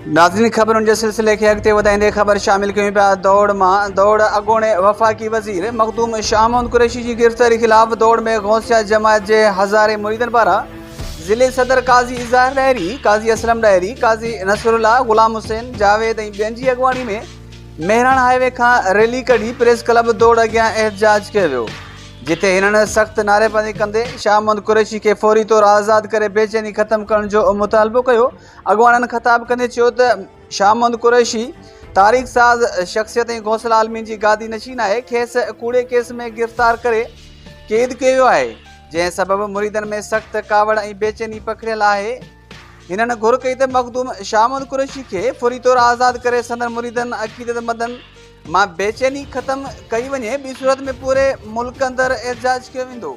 नाज़रीन ख़बरुनि जे सिलसिले खे अॻिते वधाईंदे ख़बर शामिल कयूं पिया। दौड़ अॻूणे वफ़ाक़ी वज़ीर मखदूम शाह महमूद कुरैशी जी गिरफ़्तारी ख़िलाफ़ दौड़ में गौसिया जमायत जे हज़ारे मुरीदनि पारां ज़िले सदर काज़ी इज़हार डायरी, काज़ी असलम डायरी, काज़ी नसरुल्लाह, ग़ुलाम हुसैन जावेद ऐं ॿियनि जी अॻुवाणी में मेहराण हाईवे खां रैली कढी प्रेस क्लब दौड़ अॻियां एहतजाज कयो वियो, जिते हिननि सख़्त नारेबाज़ी कंदे शाह महमूद कुरैशी खे फौरी तौरु आज़ादु करे बेचैनी ख़त्म करण जो मुतालबो कयो। अॻुवाणनि ख़िताब कंदे चयो त शाह महमूद कुरैशी तारीख़ साज़ शख़्सियत ऐं गौसला आलमीन जी गादी नशीन आहे। खेसि कूड़े केस में गिरफ़्तार करे क़ैद कयो वियो आहे, जंहिं सबबि मुरीदनि में सख़्त कावड़ ऐं बेचैनी पखिड़ियल आहे। हिननि घुर कई त मखदूम शाह महमूद कुरैशी खे फौरी तौरु आज़ादु करे संदन मुरीदनि अक़ीदतमंदनि मां बेचैनी ख़त्म कई वञे, ॿी सूरत में पूरे मुल्क अंदरि एहतजाज कयो वेंदो।